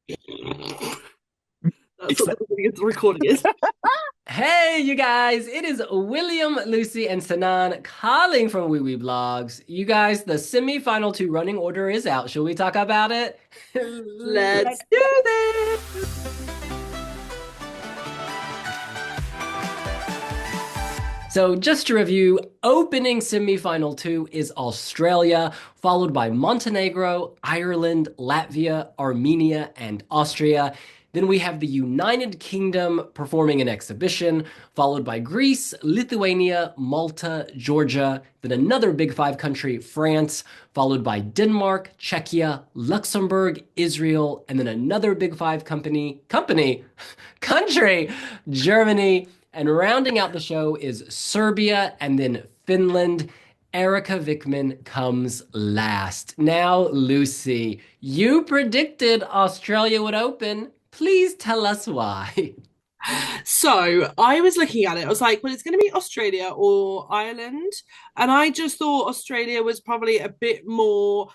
That's It's what not. the recording is. Hey, you guys, it is William, Lucy, and Sanan calling from Wee Wee Blogs. You guys, the semi-final two running order is out. Shall we talk about it? Let's Let's do go. this. So, just to review, opening semi-final two is Australia, followed by Montenegro, Ireland, Latvia, Armenia, and Austria. Then we have the United Kingdom performing an exhibition, followed by Greece, Lithuania, Malta, Georgia, then another Big Five country, France, followed by Denmark, Czechia, Luxembourg, Israel, and then another Big Five country, Germany. And rounding out the show is Serbia and then Finland. Erika Vikman comes last. Now, Lucy, you predicted Australia would open. Please tell us why. So I was looking at it. I was like, well, it's going to be Australia or Ireland. And I just thought Australia was probably a bit more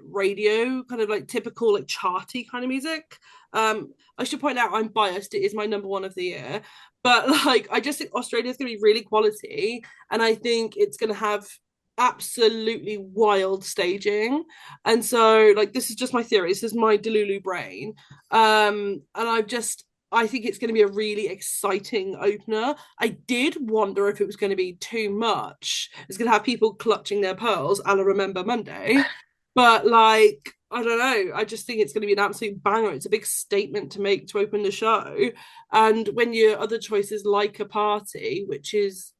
radio, kind of like typical, like charty kind of music. I should point out I'm biased. It is my number one of the year. But like, I just think Australia is going to be really quality. And I think it's going to have absolutely wild staging. And so, like, this is just my theory. This is my Delulu brain. And I think it's going to be a really exciting opener. I did wonder if it was going to be too much. It's going to have people clutching their pearls, a la Remember Monday. But like, I don't know. I just think it's going to be an absolute banger. It's a big statement to make to open the show. And when your other choice is like a party, which is,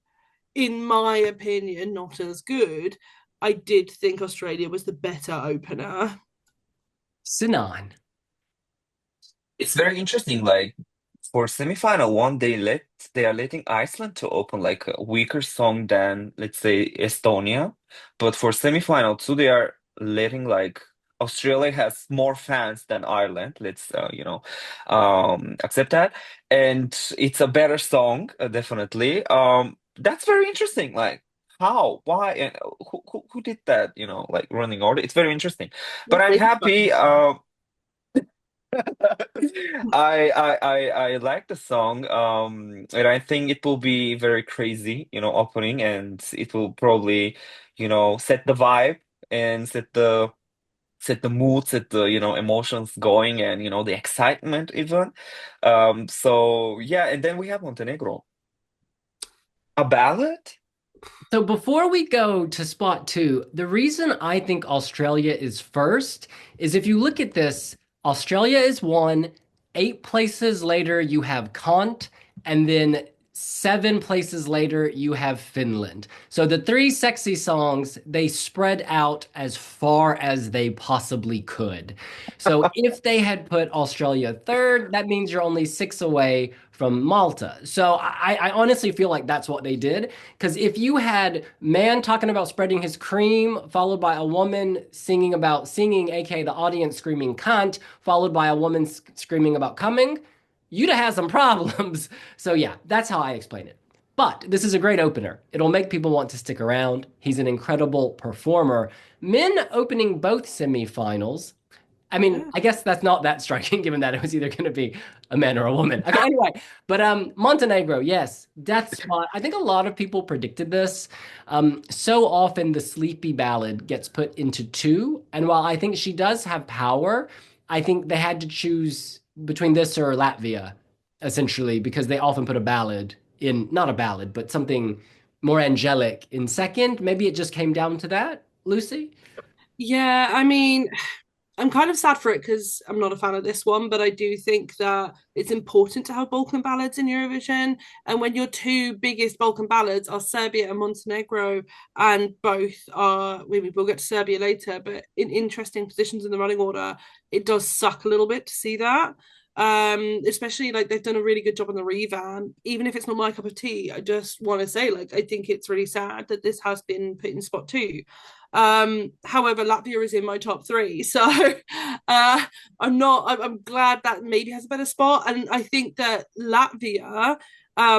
in my opinion, not as good, I did think Australia was the better opener. Sinan. It's very interesting. Like for semifinal one, they are letting Iceland to open like a weaker song than let's say Estonia, but for semifinal two, they are letting like Australia has more fans than Ireland. Let's accept that, and it's a better song, definitely. That's very interesting. Like how, why, and who did that? Like running order. It's very interesting, but I'm David happy. I like the song, and I think it will be very crazy, opening, and it will probably, set the vibe and set the mood, set the, emotions going, and the excitement even. So yeah, and then we have Montenegro, a ballad. So before we go to spot two, the reason I think Australia is first is if you look at this, Australia is one, eight places later you have Kant, and then seven places later you have Finland. So the three sexy songs, they spread out as far as they possibly could. So if they had put Australia third, that means you're only six away from Malta. So I honestly feel like that's what they did. Because if you had man talking about spreading his cream, followed by a woman singing about singing, aka the audience screaming cunt, followed by a woman screaming about coming, you'd have had some problems. So yeah, that's how I explain it. But this is a great opener. It'll make people want to stick around. He's an incredible performer. Men opening both semifinals. I mean, Yeah. I guess that's not that striking given that it was either going to be a man or a woman. Okay, anyway, but Montenegro, yes, death spot. I think a lot of people predicted this. So often the sleepy ballad gets put into two, and while I think she does have power, I think they had to choose between this or Latvia, essentially, because they often put a ballad in, not a ballad, but something more angelic in second. Maybe it just came down to that, Lucy. Yeah, I mean, I'm kind of sad for it because I'm not a fan of this one, but I do think that it's important to have Balkan ballads in Eurovision. And when your two biggest Balkan ballads are Serbia and Montenegro, and both are, we'll get to Serbia later, but in interesting positions in the running order, it does suck a little bit to see that. Especially like they've done a really good job on the revamp. Even if it's not my cup of tea, I just want to say, like, I think it's really sad that this has been put in spot two. However, Latvia is in my top three, so I'm not. I'm glad that maybe has a better spot, and I think that Latvia.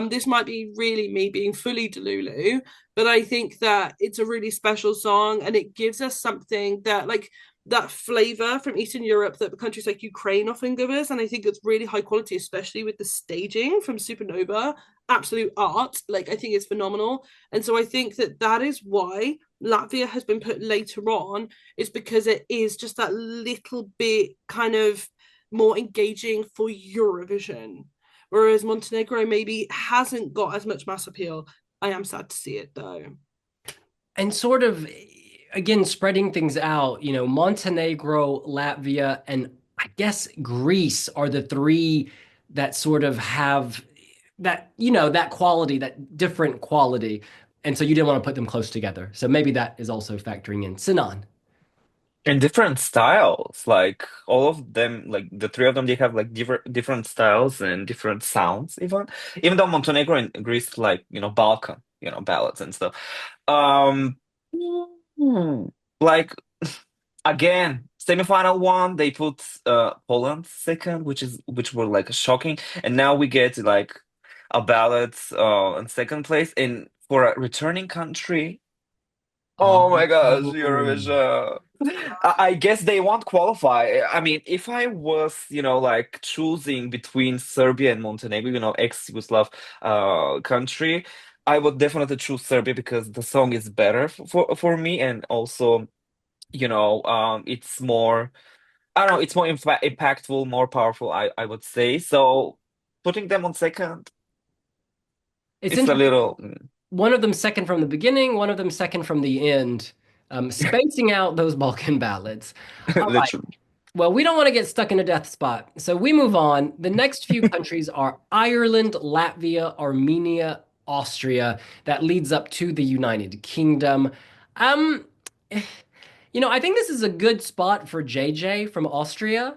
This might be really me being fully Delulu, but I think that it's a really special song, and it gives us something that, like, that flavor from Eastern Europe that countries like Ukraine often give us. And I think it's really high quality, especially with the staging from Supernova. Absolute art. Like, I think it's phenomenal. And so I think that that is why Latvia has been put later on, is because it is just that little bit kind of more engaging for Eurovision. Whereas Montenegro maybe hasn't got as much mass appeal. I am sad to see it though. And sort of, again, spreading things out, Montenegro, Latvia, and I guess Greece are the three that sort of have that, that quality, that different quality. And so you didn't want to put them close together. So maybe that is also factoring in. Sinan. And different styles, like all of them, like the three of them, they have like different styles and different sounds, even though Montenegro and Greece, like, Balkan, ballads and stuff. Um, hmm, like again, semifinal one, they put Poland second, which were like shocking, and now we get like a ballad in second place, and for a returning country. Oh my gosh, Oh. Eurovision. I guess they won't qualify. I mean, if I was, like choosing between Serbia and Montenegro, ex-Yugoslav country, I would definitely choose Serbia because the song is better for me, and also, it's more, I don't know, it's more impactful, more powerful, I would say. So putting them on second, It's it's a interesting. little One of them second from the beginning, one of them second from the end, spacing out those Balkan ballads. All right. literally. Well, we don't want to get stuck in a death spot, so we move on. The next few countries are Ireland, Latvia, Armenia, Austria. That leads up to the United Kingdom. Um, I think this is a good spot for JJ from Austria.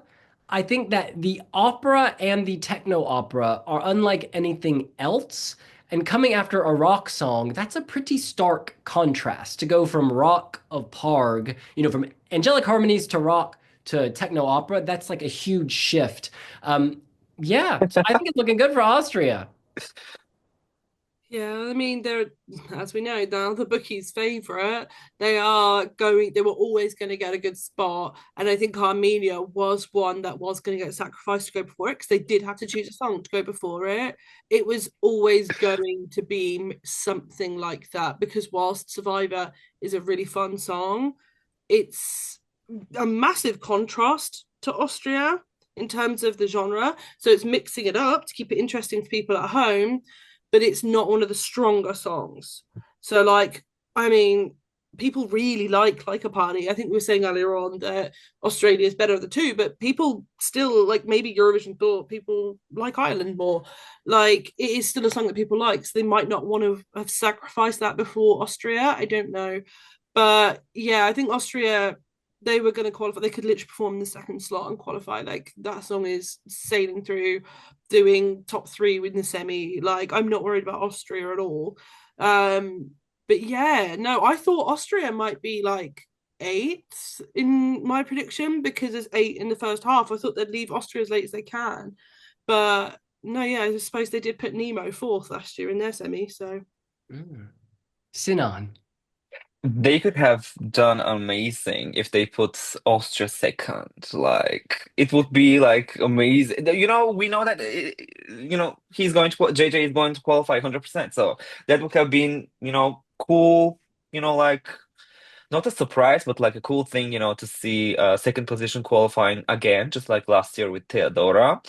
I think that the opera and the techno opera are unlike anything else. And coming after a rock song, that's a pretty stark contrast to go from rock of Parg, from angelic harmonies to rock to techno opera. That's like a huge shift. Yeah, so I think it's looking good for Austria. Yeah, I mean, they're, as we know now, the bookies' favourite. They were always going to get a good spot. And I think Armenia was one that was going to get sacrificed to go before it because they did have to choose a song to go before it. It was always going to be something like that because whilst Survivor is a really fun song, it's a massive contrast to Austria in terms of the genre. So it's mixing it up to keep it interesting for people at home, but it's not one of the stronger songs. So, like, I mean, people really like a party. I think we were saying earlier on that Australia is better of the two, but people still like maybe Eurovision thought people like Ireland more. Like it is still a song that people like, so they might not want to have sacrificed that before Austria. I don't know. But yeah, I think Austria, they were going to qualify. They could literally perform in the second slot and qualify. Like that song is sailing through, doing top three with the semi. Like I'm not worried about Austria at all. Um, but yeah, no, I thought Austria might be like eighth in my prediction because there's eight in the first half. I thought they'd leave Austria as late as they can. But no, yeah, I suppose they did put Nemo fourth last year in their semi. So Mm. Sinan. They could have done amazing if they put Austria second. Like it would be like amazing. We know that he's going to JJ is going to qualify 100%. So that would have been, cool, like not a surprise, but like a cool thing, to see second position qualifying again, just like last year with Theodora,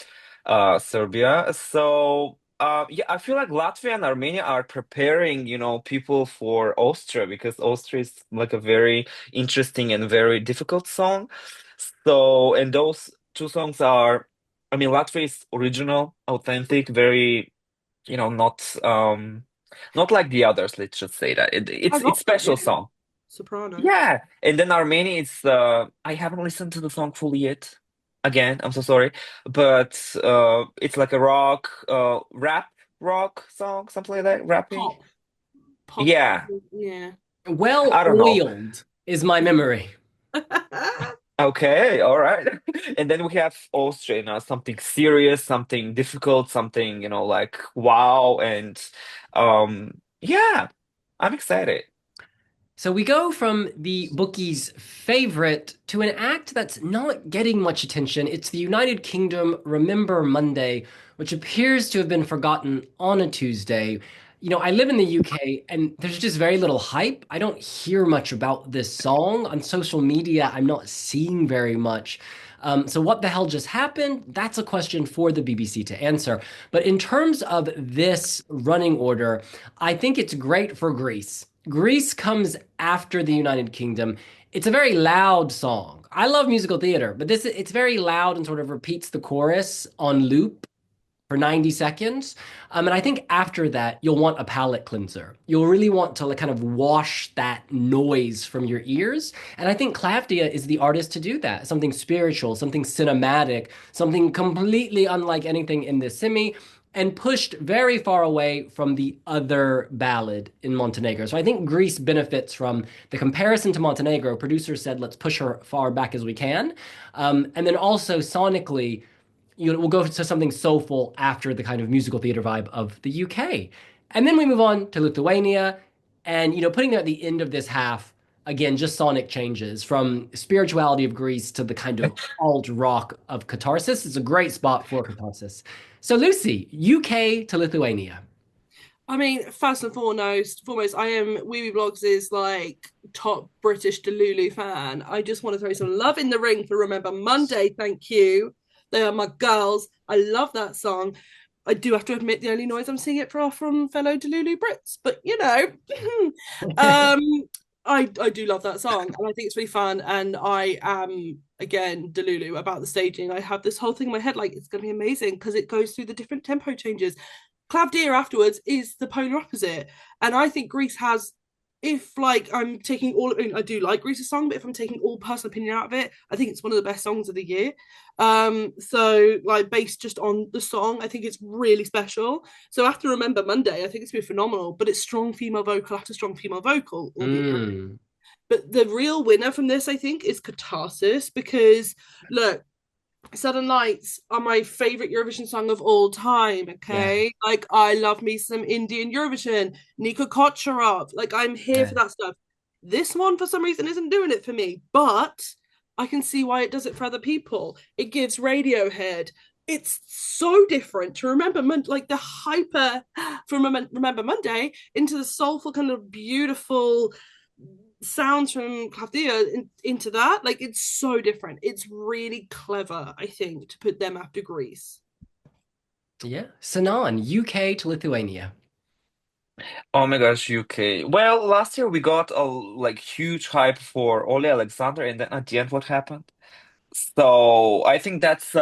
Serbia. So yeah, I feel like Latvia and Armenia are preparing, people for Austria because Austria is like a very interesting and very difficult song. So, and those two songs are, I mean, Latvia is original, authentic, very, not like the others. Let's just say that has it's opera, special yeah, song. soprano. Yeah, and then Armenia, it's I haven't listened to the song fully yet. Again, I'm so sorry, but it's like a rap rock song, something like that, rapping. Pop, pop, Yeah, yeah. I Well don't know. oiled is my memory. Okay, all right. And then we have Austria, something serious, something difficult, something, like wow, and yeah, I'm excited. So we go from the bookies' favorite to an act that's not getting much attention. It's the United Kingdom Remember Monday, which appears to have been forgotten on a Tuesday. I live in the UK and there's just very little hype. I don't hear much about this song on social media. I'm not seeing very much. So what the hell just happened? That's a question for the BBC to answer. But in terms of this running order, I think it's great for Greece. Greece comes after the United Kingdom. It's a very loud song. I love musical theater, but it's very loud and sort of repeats the chorus on loop for 90 seconds. And I think after that, you'll want a palate cleanser. You'll really want to like, kind of wash that noise from your ears. And I think Klavdia is the artist to do that. Something spiritual, something cinematic, something completely unlike anything in this semi, and pushed very far away from the other ballad in Montenegro. So I think Greece benefits from the comparison to Montenegro. Producers said, let's push her far back as we can. And then also sonically, we'll go to something soulful after the kind of musical theater vibe of the UK. And then we move on to Lithuania. And, putting them at the end of this half, again, just sonic changes from spirituality of Greece to the kind of alt rock of Katarsis. It's a great spot for Katarsis. So, Lucy, UK to Lithuania. I mean, first and foremost, I am Wee Wee Blogs' like top British Delulu fan. I just want to throw some love in the ring for Remember Monday. Thank you. They are my girls. I love that song. I do have to admit the only noise I'm seeing it for are from fellow Delulu Brits, but um, I do love that song and I think it's really fun. And I am again Delulu about the staging. I have this whole thing in my head like it's going to be amazing because it goes through the different tempo changes. Klavdia afterwards is the polar opposite. And I think Greece has, if like I'm taking all, I do like Greece's song, but if I'm taking all personal opinion out of it, I think it's one of the best songs of the year. So like based just on the song, I think it's really special. So after Remember Monday, I think it's been phenomenal, but it's strong female vocal after strong female vocal. Mm. But the real winner from this, I think, is Katarsis because look, Southern Lights are my favorite Eurovision song of all time. Yeah. Okay, like I love me some Indian Eurovision, Nika Kocherov. Like I'm here Yeah. for that stuff. This one, for some reason, isn't doing it for me, but I can see why it does it for other people. It gives Radiohead. It's so different to remember, like the hyper from Remember Monday into the soulful kind of beautiful sounds from Klavdia into that. Like it's so different. It's really clever, I think, to put them after Greece. Yeah. Sanan, UK to Lithuania. Oh my gosh, UK. Well, last year we got a like huge hype for Ole Alexander, and then at the end, what happened? So I think that's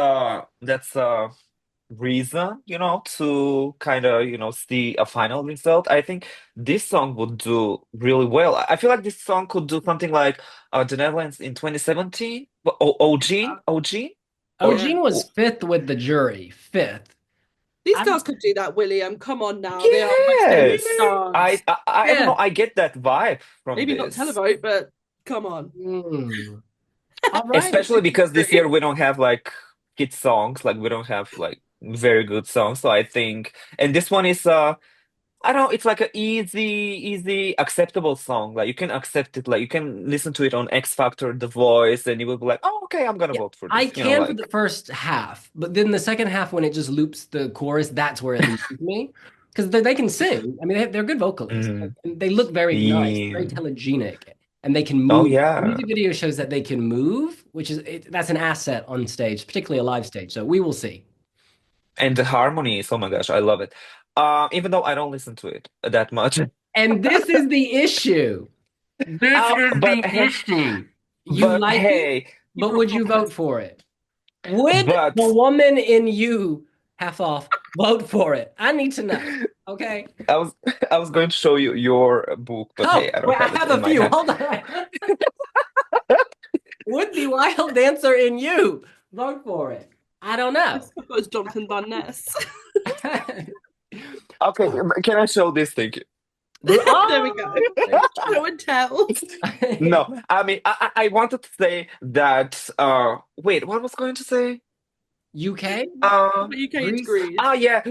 reason, to kind of, see a final result. I think this song would do really well. I feel like this song could do something like the Netherlands in 2017. OG, or Yeah. Eugene was fifth with the jury. Fifth. These I, girls could do that, William. Come on now. They are West End yes. I, stars. I I don't know. yeah. I get that vibe from Maybe not this, televote, but come on. Mm. All right. especially because this year we don't have like hit songs. Like we don't have like very good songs. So I think, and this one is I don't know, it's like an easy, acceptable song. Like you can accept it, like you can listen to it on X Factor, The Voice, and you will be like, oh, okay, I'm gonna Yeah, vote for I this. can for the Like, first half, but then the second half, when it just loops the chorus, that's where it loses me. Because they can sing. I mean, they're good vocalists. mm, And they look very nice, very yeah. telegenic, and they can Oh move. The yeah. music video shows that they can move, that's an asset on stage, particularly a live stage. So we will see. And the harmonies, oh my gosh, I love it. Even though I don't listen to it that much. And this is the issue. This is But the issue. You but like it, hey, but would you vote for it? Would the but woman in you, half off, vote for it? I need to know. Okay. I was I was going to show you your book, but hey, Oh, I don't wait, I have it have in a my few. hand. Hold on. Would the wild dancer in you vote for it? I don't I know. suppose Jonathan Van Ness. Okay, can I show this thing? There we Oh! go. Show and tell. No, I mean I wanted to say that wait, what was I going to say? UK, UK into Greece. Greece. Yeah,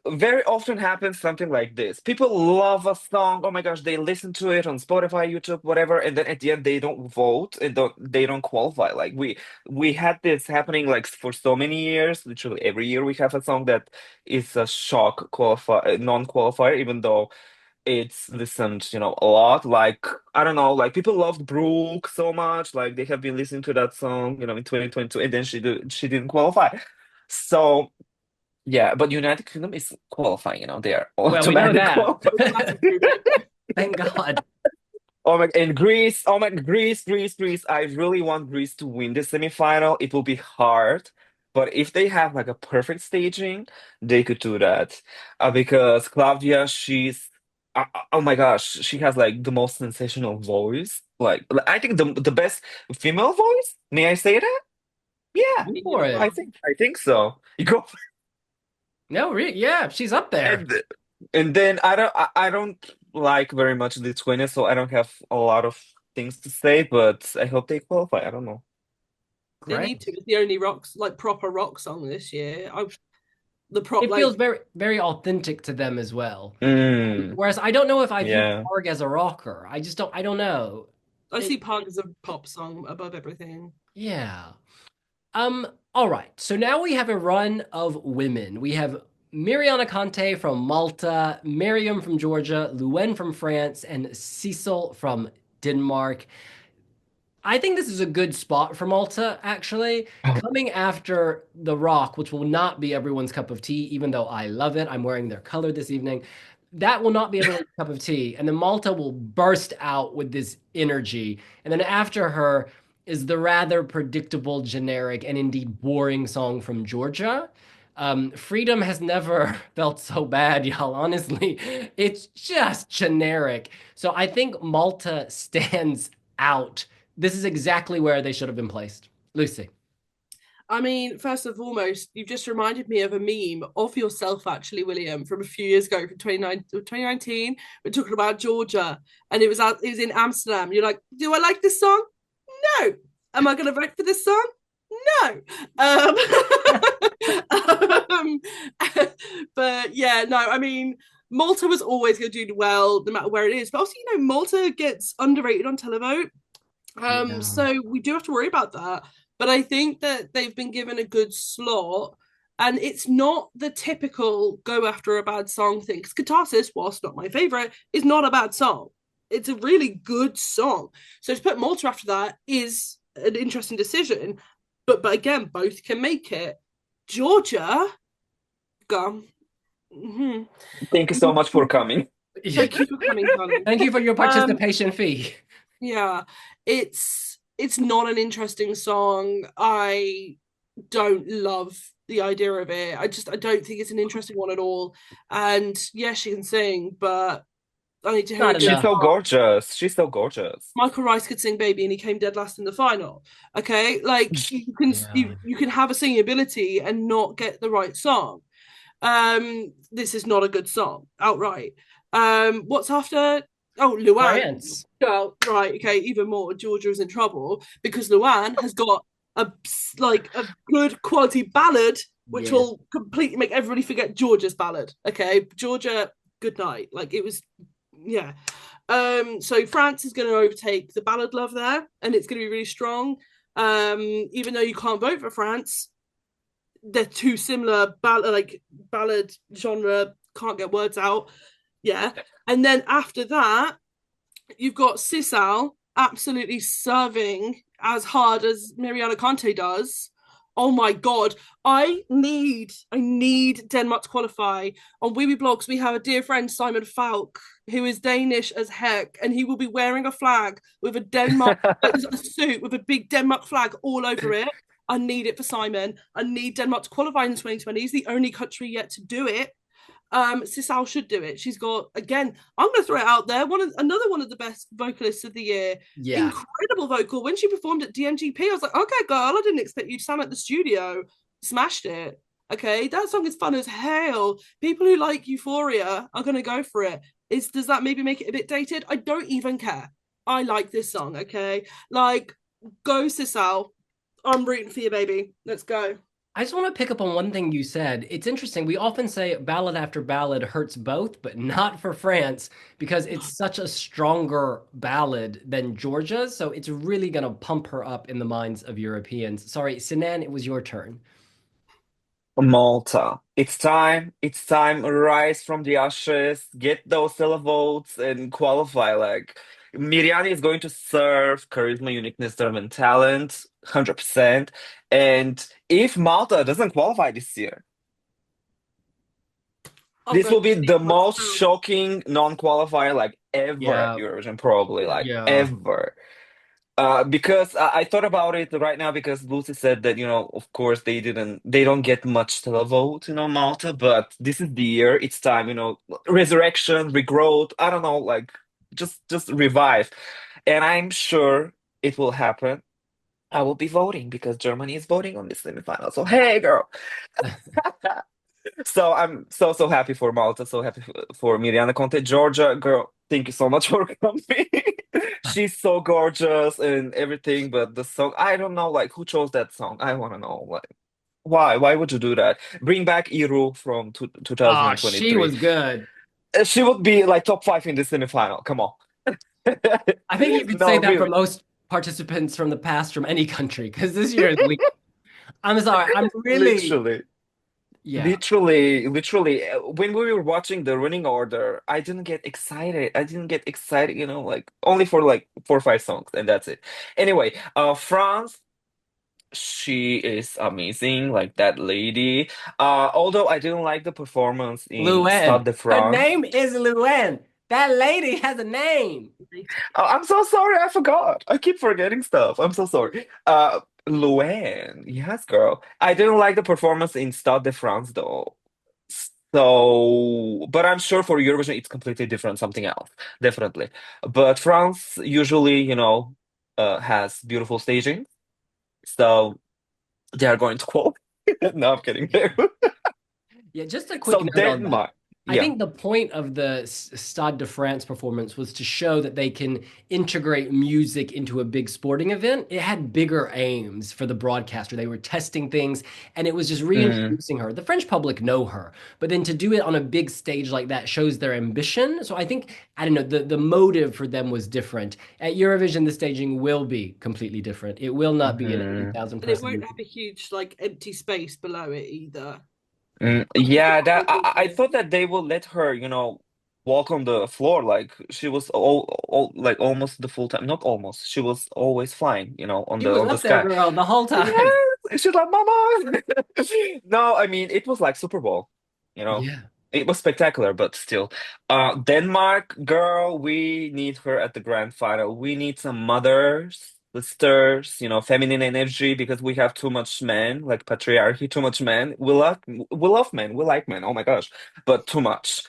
very often happens something like this. People love a song. Oh my gosh, they listen to it on Spotify, YouTube, whatever, and then at the end they don't vote and they don't qualify. Like we had this happening like for so many years. Literally every year we have a song that is a shock qualify non-qualifier, even though it's listened, a lot. Like I don't know, like people loved Brooke so much, like they have been listening to that song, in 2022, and then she didn't qualify. So yeah, but United Kingdom is qualifying, they are Well, we know automatic that. qualifying. Thank God. Oh my, and Greece, oh my, Greece. I really want Greece to win the semifinal. It will be hard, but if they have like a perfect staging, they could do that. Because Klavdia, oh my gosh, she has like the most sensational voice. Like, I think the best female voice. May I say that? Yeah, Go for I it. think so. You go. No, yeah, she's up there. And and then I don't like very much Lithuania, so I don't have a lot of things to say, but I hope they qualify. I don't know. They Great. need to. It's the only proper rock song this year. The prop It feels very, very authentic to them as well. Mm, Whereas I don't know if I view yeah. Parg as a rocker. I don't know. I It- see Park as a pop song above everything. yeah. All right. So now we have a run of women. We have Miriana Conte from Malta, Miriam from Georgia, Luen from France, and Cecil from Denmark. I think this is a good spot for Malta, actually. Oh, Coming after The Rock, which will not be everyone's cup of tea, even though I love it. I'm wearing their color this evening. That will not be everyone's cup of tea. And then Malta will burst out with this energy. And then after her is the rather predictable, generic, and indeed boring song from Georgia. Freedom has never felt so bad, y'all. Honestly, it's just generic. So I think Malta stands out. This is exactly where they should have been placed. Lucy. I mean, first and foremost, you've just reminded me of a meme of yourself, actually, William, from a few years ago, from 2019. We're talking about Georgia, and it was in Amsterdam. You're like, do I like this song? No. Am I going to vote for this song? No. Um, but yeah, no, I mean, Malta was always going to do well, no matter where it is. But also, Malta gets underrated on televote. Yeah. So we do have to worry about that. But I think that they've been given a good slot, and it's not the typical go after a bad song thing. Because Katarsis, whilst not my favorite, is not a bad song. It's a really good song. So to put Malta after that is an interesting decision. But again, both can make it. Georgia, go. Mm-hmm. thank you so much for coming. Thank you for coming, darling. Thank you for your Um, participation fee. Yeah, it's not an interesting song. I don't love the idea of it. I don't think it's an interesting one at all. And yeah, she can sing, but I need to hear Not a She's enough. good so part. gorgeous. She's so gorgeous. Michael Rice could sing "Baby" and he came dead last in the final. Okay, like Yeah. you can have a singing ability and not get the right song. This is not a good song outright. What's after? Oh, Luan. France. Well, right, okay, even more. Georgia is in trouble because Luan has got a good quality ballad, which Yeah. will completely make everybody forget Georgia's ballad. Okay, Georgia, good night. Like it was, yeah. So France is going to overtake the ballad love there, and it's going to be really strong. Even though you can't vote for France, they're too similar ballad genre, can't get words out. Yeah. And then after that, you've got Sisal absolutely serving as hard as Mariana Conte does. Oh my god. I need Denmark to qualify. On Weeby Blogs, we have a dear friend, Simon Falk, who is Danish as heck, and he will be wearing a flag with a Denmark a suit with a big Denmark flag all over it. I need it for Simon. I need Denmark to qualify in 2020. He's the only country yet to do it. Sisal should do it. She's got, again, I'm going to throw it out there, another one of the best vocalists of the year. Yeah. Incredible vocal. When she performed at DMGP, I was like, okay, girl, I didn't expect you to sound at the studio. Smashed it. Okay, that song is fun as hell. People who like Euphoria are going to go for it. Does that maybe make it a bit dated? I don't even care. I like this song, okay? Like, go Sisal. I'm rooting for you, baby. Let's go. I just want to pick up on one thing you said. It's interesting. We often say ballad after ballad hurts both, but not for France because it's such a stronger ballad than Georgia's. So it's really going to pump her up in the minds of Europeans. Sorry, Sinan, it was your turn. Malta. It's time. It's time. Rise from the ashes. Get those televotes and qualify. Like Miriani is going to serve charisma, uniqueness, and talent, 100%. And if Malta doesn't qualify this year, I'll this go will be sleep the on my most couch. shocking non-qualifier like ever at Yeah, Eurovision, probably like yeah. ever. Because I thought about it right now because Lucy said that, of course they don't get much televote, Malta, but this is the year, it's time, resurrection, regrowth, I don't know, like just revive. And I'm sure it will happen. I will be voting because Germany is voting on this semifinal. So hey, girl. So I'm so happy for Malta, so happy for Miriana Conte. Georgia, girl, thank you so much for coming. She's so gorgeous and everything, but the song, I don't know, like who chose that song? I want to know, like why? Why would you do that? Bring back Iru from Ah, she 2023. was good. She would be like top five in the semifinal. Come on. I think you could No, say that for really. most participants from the past from any country because this year is weak. I'm sorry. I'm really, Literally. yeah. Literally, when we were watching the running order, I didn't get excited. I didn't get excited, like only for like 4 or 5 songs, and that's it. Anyway, France, she is amazing, like that lady. Although I didn't like the performance in Luann. Stade de Her France. name is Luann. That lady has a name. I'm so sorry, I forgot. I keep forgetting stuff. I'm so sorry. Luann, yes, girl. I didn't like the performance in Stade de France though. So, but I'm sure for Eurovision it's completely different, something else, definitely. But France usually, has beautiful staging, so they are going to quote. No, I'm kidding. Yeah, just a quick So note on that. Denmark, I yeah. think the point of the Stade de France performance was to show that they can integrate music into a big sporting event. It had bigger aims for the broadcaster. They were testing things and it was just Mm, reintroducing her. The French public know her, but then to do it on a big stage like that shows their ambition. So I think, I don't know, the motive for them was different. At Eurovision, the staging will be completely different. It will not be an mhm. 80,000 And it person. won't have a huge like empty space below it either. Yeah, that I thought that they will let her, walk on the floor like she was all like almost the full time. Not almost. She was always flying, on She the was on the up there, sky. girl, the whole time. Yes, she's like, Mama. No, I mean it was like Super Bowl, you know. Yeah. It was spectacular, but still. Denmark, girl, we need her at the grand final. We need some mothers, sisters, feminine energy because we have too much men, like patriarchy, too much men. We love men, we like men. Oh my gosh, but too much.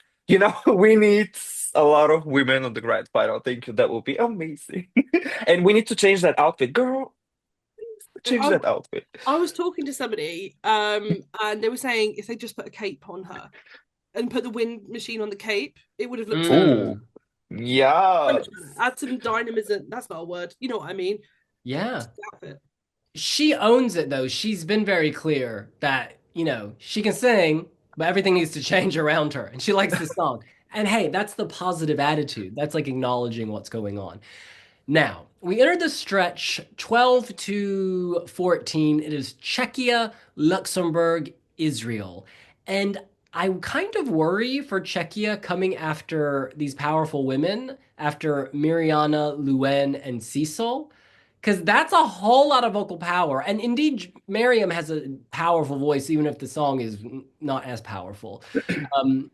We need a lot of women on the grand final. Thank you. That would be amazing. And we need to change that outfit, girl. Change I, that outfit. I was talking to somebody, and they were saying if they just put a cape on her and put the wind machine on the cape, it would have looked Oh, Mm, so much yeah. better. Add some dynamism. That's not a word. You know what I mean? yeah. Outfit. She owns it though. She's been very clear that, she can sing, but everything needs to change around her. And she likes the song. And hey, that's the positive attitude. That's like acknowledging what's going on. Now, we entered the stretch 12 to 14. It is Czechia, Luxembourg, Israel. And I kind of worry for Czechia coming after these powerful women, after Miriana, Luen, and Cecil, because that's a whole lot of vocal power. And indeed, Miriam has a powerful voice, even if the song is not as powerful. Um,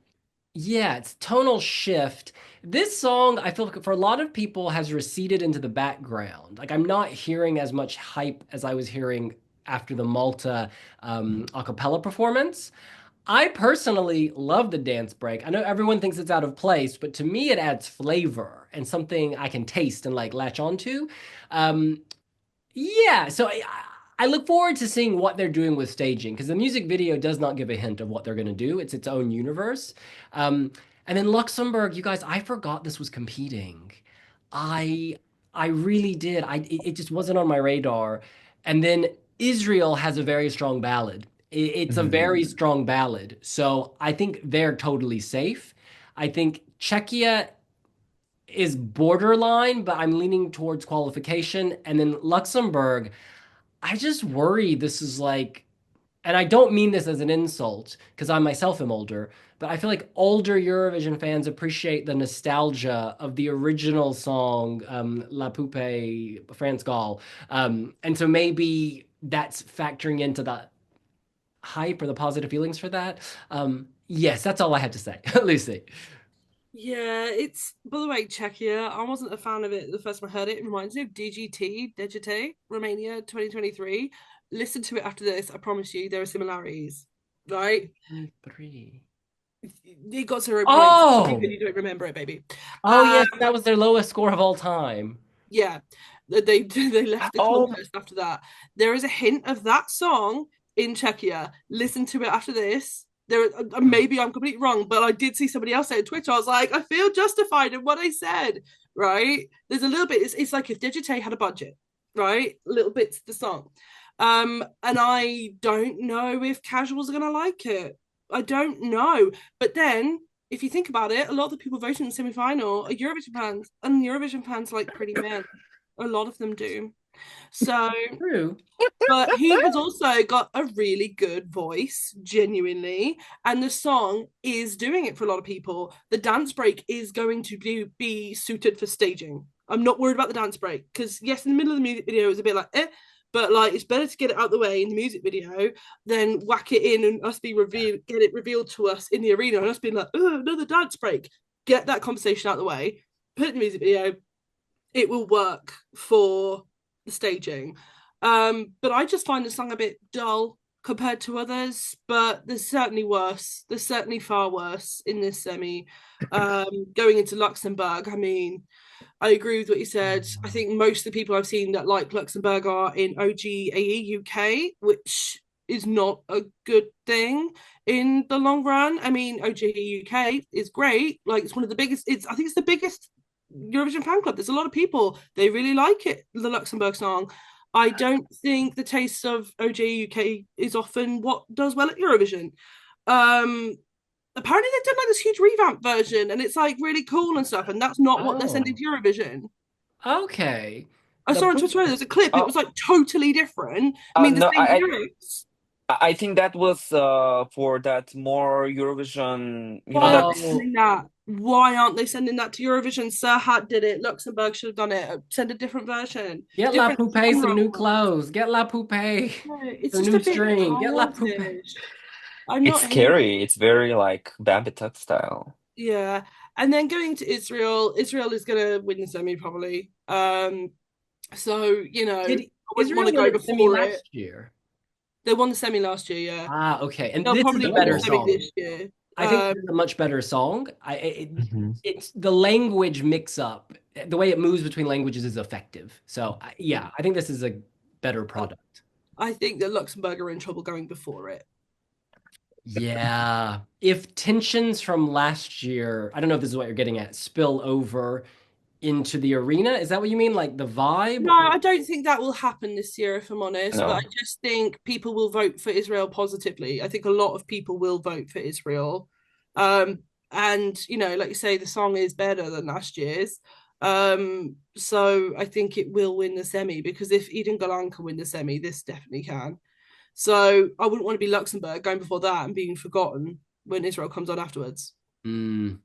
yeah, it's tonal shift. This song, I feel like for a lot of people has receded into the background. Like I'm not hearing as much hype as I was hearing after the Malta a cappella performance. I personally love the dance break. I know everyone thinks it's out of place, but to me it adds flavor and something I can taste and like latch onto. Um, yeah, so I look forward to seeing what they're doing with staging because the music video does not give a hint of what they're going to do. It's its own universe. Um, and then Luxembourg, you guys, I forgot this was competing. I I really did. It just wasn't on my radar. And then Israel has a very strong ballad. It's a very Mhm. strong ballad. So I think they're totally safe. I think Czechia is borderline, but I'm leaning towards qualification. And then Luxembourg, I just worry this is like, and I don't mean this as an insult because I myself am older, but I feel like older Eurovision fans appreciate the nostalgia of the original song, La Poupée, France Gall. And so maybe that's factoring into the hype or the positive feelings for that. Yes, that's all I had to say. Lucy. Yeah, it's by the way, Czechia. I wasn't a fan of it the first time I heard it. It reminds me of DGT, Digite, Romania 2023. Listen to it after this. I promise you there are similarities, right? 23. It got 0 points, even Oh, you don't remember it, baby. oh Um, yes, that was their lowest score of all time. yeah, they left the Oh, contest after that. There is a hint of that song in Czechia. Listen to it after this. There, maybe I'm completely wrong, but I did see somebody else say on Twitter. I was like, I feel justified in what I said. Right? There's a little bit. It's like if Digite had a budget, right? Little bits of the song, and I don't know if casuals are gonna like it. I don't know, but then if you think about it, a lot of the people voting in the semi-final are Eurovision fans, and Eurovision fans like pretty men. A lot of them do. So, True. but he has also got a really good voice, genuinely, and the song is doing it for a lot of people. The dance break is going to be suited for staging. I'm not worried about the dance break because yes, in the middle of the music video, it's a bit like but like it's better to get it out the way in the music video than whack it in and us be revealed, get it revealed to us in the arena and us being like, oh, another dance break. Get that conversation out the way, put it in the music video, it will work for the staging. But I just find the song a bit dull compared to others, but there's certainly worse. There's certainly far worse in this semi. Going into Luxembourg, I mean, I agree with what you said. I think most of the people I've seen that like Luxembourg are in OGAE UK, which is not a good thing in the long run. I mean, OGAE UK is great. Like it's one of the biggest. It's I think it's the biggest Eurovision fan club. There's a lot of people they really like it. The Luxembourg song. I don't think the taste of OGAE UK is often what does well at Eurovision. Um, Apparently they've done like this huge revamp version and it's like really cool and stuff and that's not what they're sending Oh, to Eurovision. okay. I The saw on Twitter there's a clip, it was oh, like totally different. I mean the no, same lyrics. I think that was for that more Eurovision, Why aren't they oh, sending that? Why aren't they sending that to Eurovision? Serhat did it, Luxembourg should have done it. Send a different version, get La different Poupée some genre. new clothes. Get La Poupée No, it's some just new a bit string. Get La Poupée. childish. I'm it's not here. scary. It's very like Bambi style. Yeah. And then going to Israel, Israel is gonna win the semi probably. So, I Did wouldn't want Israel to win go its semi before it. last year? They won the semi last year, yeah. Ah, okay. And They'll this is probably a win the better Oh. semi song. this year. I think this is a much better song. Mhm. It's the language mix up, the way it moves between languages is effective. So yeah, I think this is a better product. I think that Luxembourg are in trouble going before it. Yeah. If tensions from last year, I don't know if this is what you're getting at, spill over into the arena, is that what you mean? Like the vibe? No, I don't think that will happen this year, if I'm honest. But I No. just think people will vote for Israel positively. I think a lot of people will vote for Israel. And like you say, the song is better than last year's. So I think it will win the semi because if Eden Galan can win the semi, this definitely can. So I wouldn't want to be Luxembourg going before that and being forgotten when Israel comes on afterwards. Mm.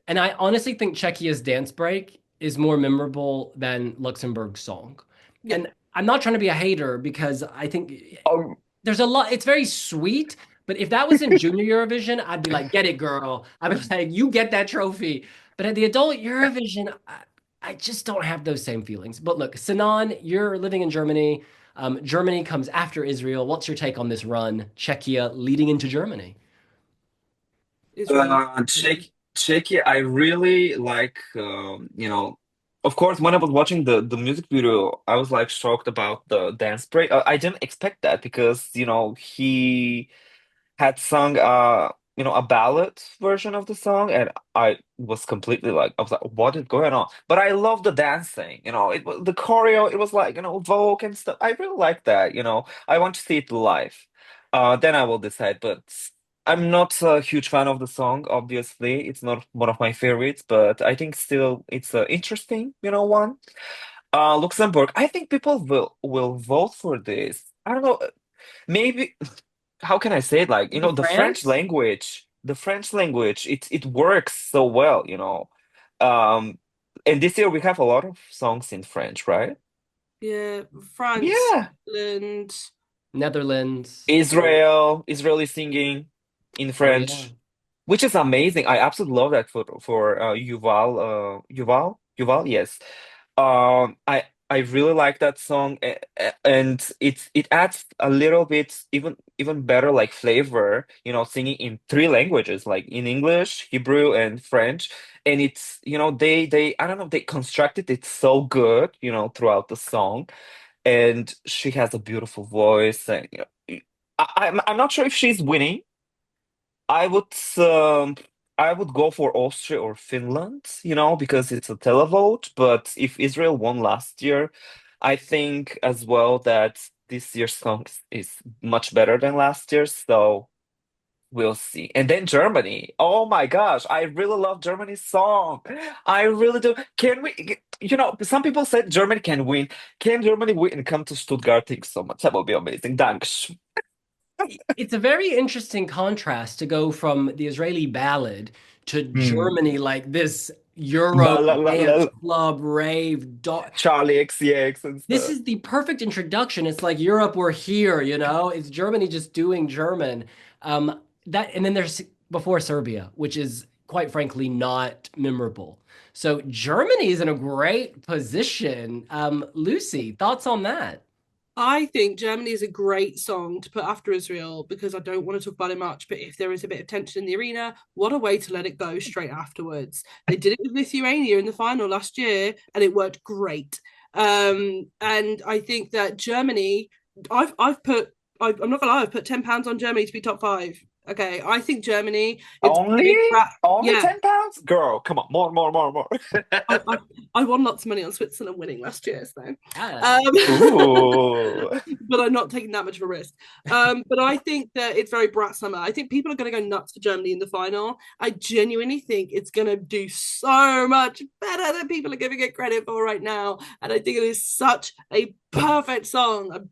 And I honestly think Czechia's dance break is more memorable than Luxembourg's song. Yeah. And I'm not trying to be a hater because I think Oh, there's a lot, it's very sweet, but if that was in Junior Eurovision, I'd be like, get it, girl. I'd be like, you get that trophy. But at the adult Eurovision, I just don't have those same feelings. But look, Sinan, you're living in Germany. Germany comes after Israel. What's your take on this run? Czechia leading into Germany. Israel. Czechia, I really like, of course, when I was watching the music video, I was like shocked about the dance break. I didn't expect that because, he had sung, a ballad version of the song, and I was completely like, I was like, what is going on? But I love the dancing, it was the choreo, it was like, Vogue and stuff. I really like that, I want to see it live. Then I will decide. But I'm not a huge fan of the song. Obviously, it's not one of my favorites, but I think still it's interesting, one. Luxembourg. I think people will vote for this. I don't know. Maybe how can I say it? Like, Maybe France? the French language, it works so well, Um, and this year we have a lot of songs in French, right? Yeah, France, Yeah. England. Netherlands. Israeli singing in Oh yeah. French, which is amazing. I absolutely love that for Yuval, yes. I really like that song, and it adds a little bit even better like flavor, singing in three languages, like in English, Hebrew, and French. And it's they I don't know, they constructed it so good, throughout the song, and she has a beautiful voice, and I'm not sure if she's winning. I would um I would go for Austria or Finland, because it's a televote. But if Israel won last year, I think as well that this year's song is much better than last year's. So we'll see. And then Germany. Oh my gosh, I really love Germany's song. I really do. Can we, some people said Germany can win. Can Germany win and come to Stuttgart? Thanks so much. That would be amazing. Thanks. It's a very interesting contrast to go from the Israeli ballad to Hmm. Germany, like this Euro dance club rave. Charlie XCX and This stuff. is the perfect introduction. It's like Europe, we're here, you know? It's Germany just doing German. That and then there's before Serbia, which is quite frankly not memorable. So Germany is in a great position. Lucy, thoughts on that? I think Germany is a great song to put after Israel because I don't want to talk about it much. But if there is a bit of tension in the arena, what a way to let it go straight afterwards. They did it with Lithuania in the final last year and it worked great. And I think that Germany, I'm not gonna lie, I've put £10 on Germany to be top five. Okay, I think Germany, it's Only? big. Only Yeah, 10 pounds? Girl, come on. More, more, more, more. I, I, I won lots of money on Switzerland winning last year, so Ah, Ooh. but I'm not taking that much of a risk. But I think that it's very brat summer. I think people are going to go nuts for Germany in the final. I genuinely think it's going to do so much better than people are giving it credit for right now. And I think it is such a perfect song. I'm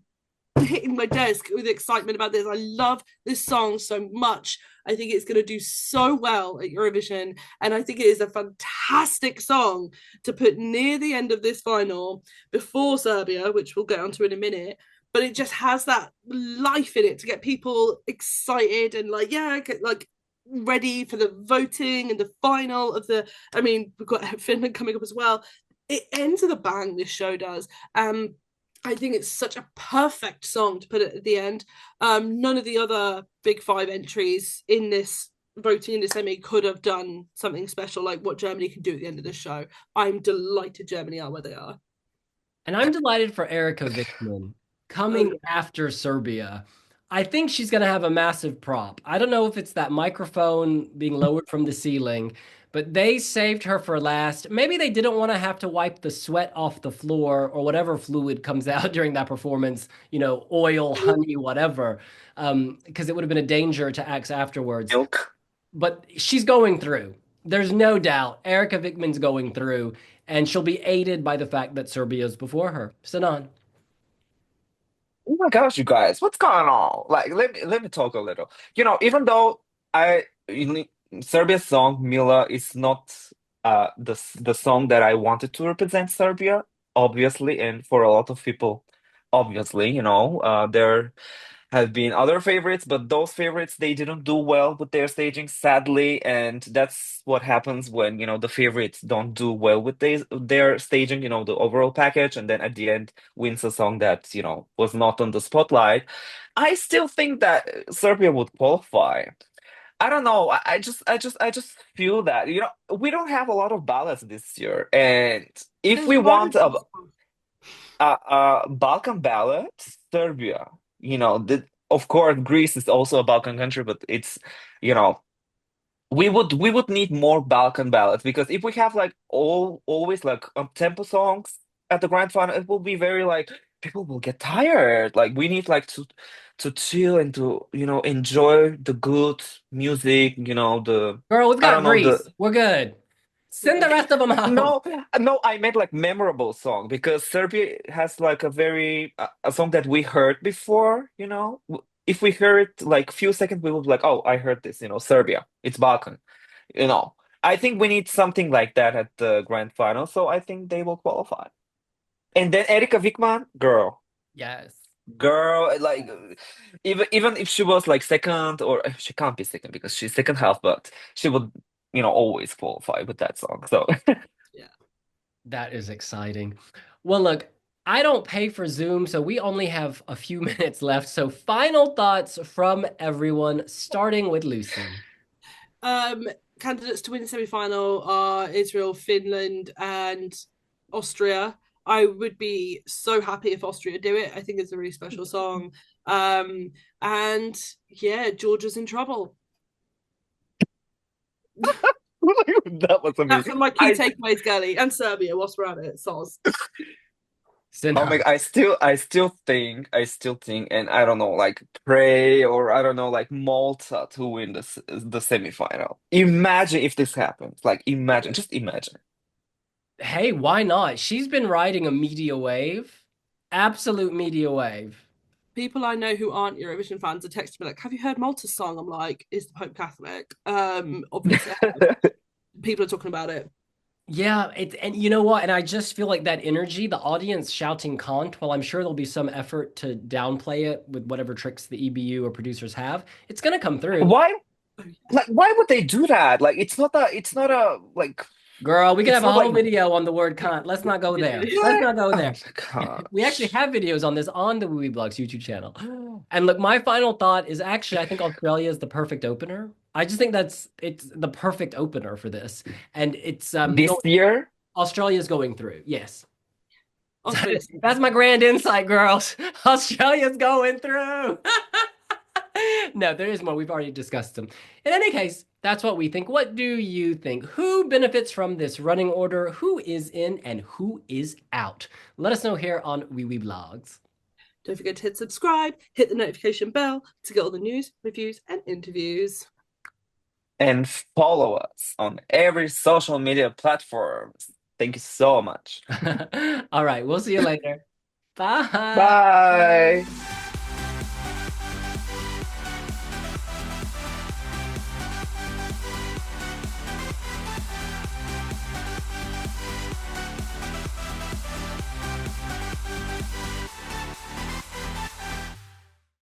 hitting my desk with excitement about this. I love this song so much. I think it's going to do so well at Eurovision. And I think it is a fantastic song to put near the end of this final before Serbia, which we'll get onto in a minute. But it just has that life in it to get people excited and like, yeah, like ready for the voting and the final of the. I mean, we've got Finland coming up as well. It ends with a bang, this show does. I think it's such a perfect song to put it at the end. None of the other big five entries in this voting in this Emmy could have done something special like what Germany can do at the end of the show. I'm delighted Germany are where they are. and I'm delighted for Erika Vikman Oh coming yeah. after Serbia. I think she's going to have a massive prop. I don't know if it's that microphone being lowered from the ceiling, but they saved her for last. Maybe they didn't want to have to wipe the sweat off the floor or whatever fluid comes out during that performance, oil, honey, whatever, because it would have been a danger to acts afterwards. Milk. But she's going through. There's no doubt. Erika Vikman's going through, and she'll be aided by the fact that Serbia's before her. Sinan. Oh my gosh, you guys, what's going on? Like, let me talk a little. Even though I Serbia's song Mila is not the song that I wanted to represent Serbia, obviously, and for a lot of people, obviously, there have been other favorites, but those favorites they didn't do well with their staging, sadly, and that's what happens when the favorites don't do well with their staging, the overall package, and then at the end wins a song that was not on the spotlight. I still think that Serbia would qualify. I don't know. I just feel that we don't have a lot of ballads this year, and if There's we want loads a of stuff. Balkan ballad, Serbia. Of course, Greece is also a Balkan country, but it's, you know, we would need more Balkan ballads, because if we have like always like tempo songs at the grand final, it will be very like people will get tired. Like we need like to chill and to, enjoy the good music, the Girl, we've I got don't know Greece. We're good. Send the rest of them home. no, no, I meant like memorable song because Serbia has like a song that we heard before, If we hear it like few seconds, we will be like, oh, I heard this, Serbia. It's Balkan, you know. I think we need something like that at the grand final, so I think they will qualify. And then Erika Vikman, Yes. girl, like even if she was like second, or she can't be second because she's second half, but she would, always qualify with that song. So. Yeah. That is exciting. Well, look, I don't pay for Zoom, so we only have a few minutes left. So, final thoughts from everyone, starting with Lucy. Um, Candidates to win the semi-final are Israel, Finland, and Austria. I would be so happy if Austria do it. I think it's a really special song. And yeah, Georgia's in trouble. That was That's amazing. one of my key takeaways, girly. And Serbia, whilst we're at it, soz. Oh my, Sinha. I still think, and I don't know, like pray, or I don't know, like Malta to win the semifinal. Imagine if this happens. Like imagine, just imagine. Hey, why not? She's been riding a media wave, absolute media wave. People I know who aren't Eurovision fans are texting me like, "Have you heard Malta's song?" I'm like, "Is the Pope Catholic?" Obviously, people are talking about it. Yeah, and you know what? And I just feel like that energy, the audience shouting Kant, while I'm sure there'll be some effort to downplay it with whatever tricks the EBU or producers have, it's gonna come through. Why, Oh yes, like, why would they do that? Like, it's not a like, Girl, we could it's have a not whole like video on the word Kant. Let's not go there. Let's what? not go Oh there. my We actually gosh. have videos on this on the Wee Blogs YouTube channel. And look, my final thought is actually I think Australia is the perfect opener. I just think it's the perfect opener for this. And it's This no, year? Australia's going through. Yes. Australia's That's my grand insight, girls. Australia's going through. No, there is more. We've already discussed them. In any case, that's what we think. What do you think? Who benefits from this running order? Who is in and who is out? Let us know here on Wee Wee Blogs. Don't forget to hit subscribe, hit the notification bell to get all the news, reviews, and interviews. And follow us on every social media platform. Thank you so much. All right, we'll see you later. Bye. Bye.